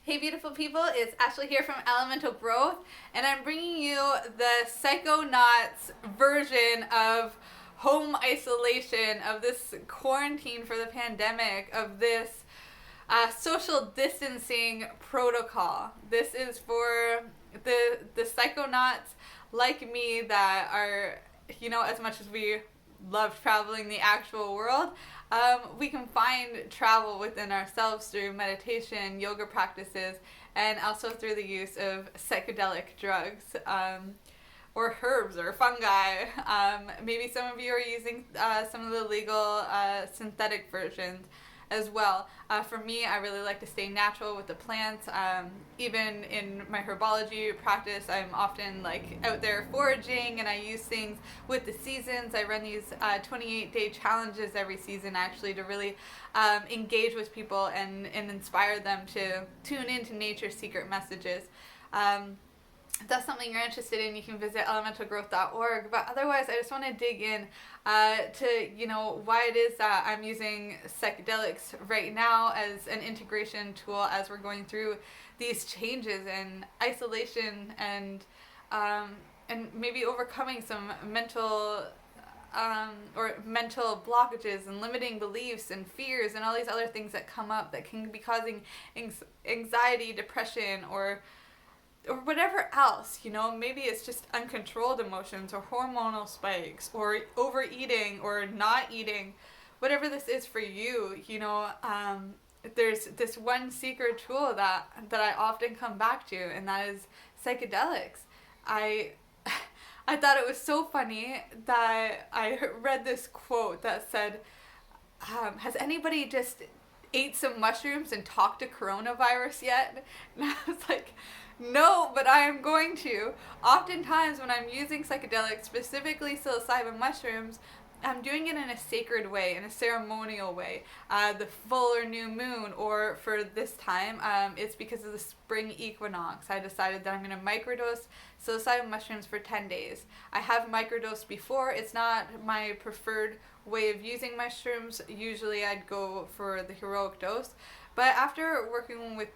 Hey beautiful people, it's Ashley here from Elemental Growth, and I'm bringing you the Psychonaut's version of home isolation, of this quarantine for the pandemic, of this social distancing protocol. This is for the Psychonauts like me that are, as much as we love traveling the actual world, we can find travel within ourselves through meditation, yoga practices, and also through the use of psychedelic drugs, or herbs or fungi. Maybe some of you are using some of the legal synthetic versions as well. For me, I really like to stay natural with the plants. Even in my herbology practice, I'm often out there foraging, and I use things with the seasons. I run these 28-day challenges every season actually to really engage with people and inspire them to tune into nature's secret messages. If that's something you're interested in, you can visit elementalgrowth.org. But otherwise, I just want to dig in to, why it is that I'm using psychedelics right now as an integration tool as we're going through these changes and isolation and maybe overcoming some mental blockages and limiting beliefs and fears and all these other things that come up that can be causing anxiety, depression, or whatever else, maybe it's just uncontrolled emotions or hormonal spikes or overeating or not eating, whatever this is for you, there's this one secret tool that I often come back to, and that is psychedelics. I thought it was so funny that I read this quote that said, has anybody just ate some mushrooms and talked to coronavirus yet? And I was like, no, but I am going to. Oftentimes when I'm using psychedelics, specifically psilocybin mushrooms, I'm doing it in a sacred way, in a ceremonial way. The full or new moon, or for this time, it's because of the spring equinox. I decided that I'm going to microdose psilocybin mushrooms for 10 days. I have microdosed before. It's not my preferred way of using mushrooms. Usually I'd go for the heroic dose. But after working with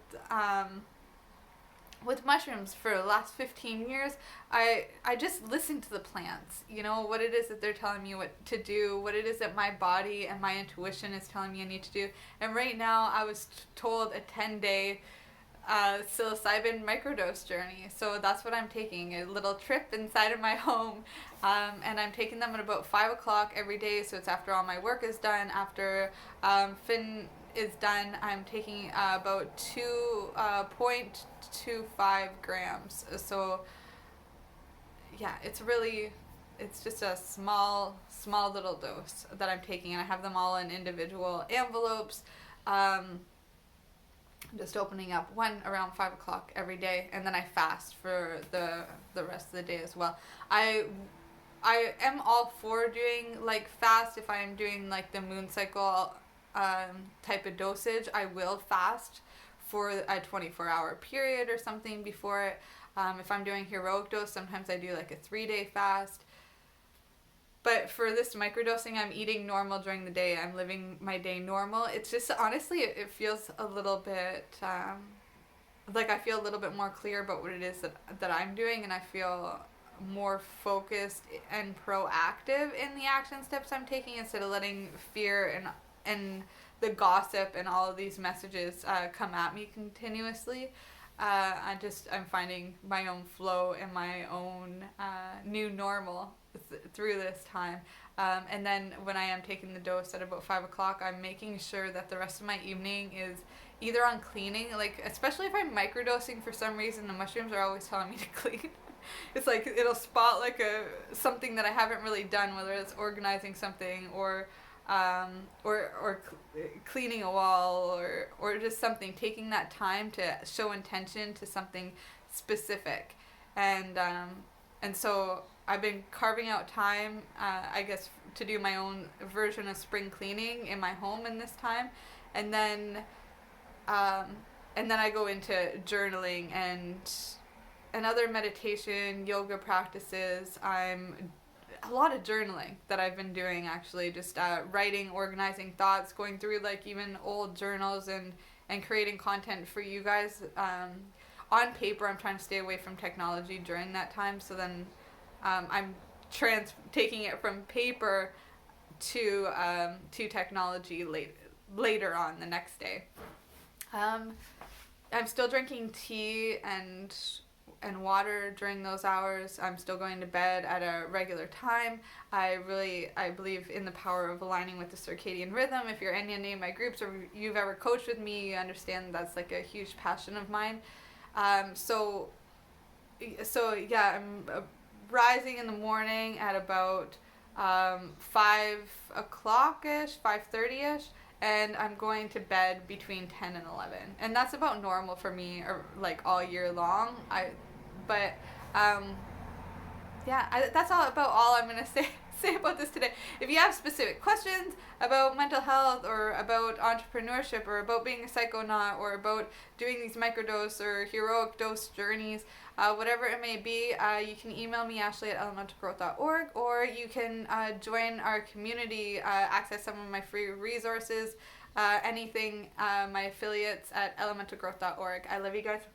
mushrooms for the last 15 years, I just listen to the plants, what it is that they're telling me what to do, what it is that my body and my intuition is telling me I need to do. And right now I was told a 10-day psilocybin microdose journey. So that's what I'm taking, a little trip inside of my home. And I'm taking them at about 5 o'clock every day. So it's after all my work is done, after Finn is done. I'm taking about 2.25 grams. So yeah, it's just a small little dose that I'm taking, and I have them all in individual envelopes. Just opening up one around 5 o'clock every day, and then I fast for the rest of the day as well. I am all for doing fast. If I am doing the moon cycle type of dosage, I will fast for a 24-hour period or something before it. If I'm doing heroic dose, sometimes I do a 3-day fast. But for this microdosing, I'm eating normal during the day. I'm living my day normal. It's just, honestly, it feels a little bit, I feel a little bit more clear about what it is that I'm doing, and I feel more focused and proactive in the action steps I'm taking, instead of letting fear and the gossip and all of these messages come at me continuously. I'm finding my own flow and my own new normal through this time. And then when I am taking the dose at about 5 o'clock, I'm making sure that the rest of my evening is either on cleaning, especially if I'm microdosing, for some reason the mushrooms are always telling me to clean. It's it'll spot something that I haven't really done, whether it's organizing something or cleaning a wall or just something, taking that time to show intention to something specific. And so I've been carving out time, to do my own version of spring cleaning in my home in this time. And then I go into journaling and other meditation, yoga practices. A lot of journaling that I've been doing, actually, just writing, organizing thoughts, going through even old journals and and creating content for you guys. On paper, I'm trying to stay away from technology during that time, so then I'm taking it from paper to technology later on the next day. I'm still drinking tea and water during those hours. I'm still going to bed at a regular time. I believe in the power of aligning with the circadian rhythm. If you're in any of my groups or you've ever coached with me, you understand that's like a huge passion of mine. So yeah, I'm rising in the morning at about 5 o'clock-ish, 5:30-ish, and I'm going to bed between 10 and 11. And that's about normal for me, or like all year long. That's all I'm going to say about this today. If you have specific questions about mental health or about entrepreneurship or about being a psychonaut or about doing these microdose or heroic dose journeys, whatever it may be, you can email me, ashley@elementalgrowth.org, or you can join our community, access some of my free resources, anything, my affiliates at elementalgrowth.org. I love you guys.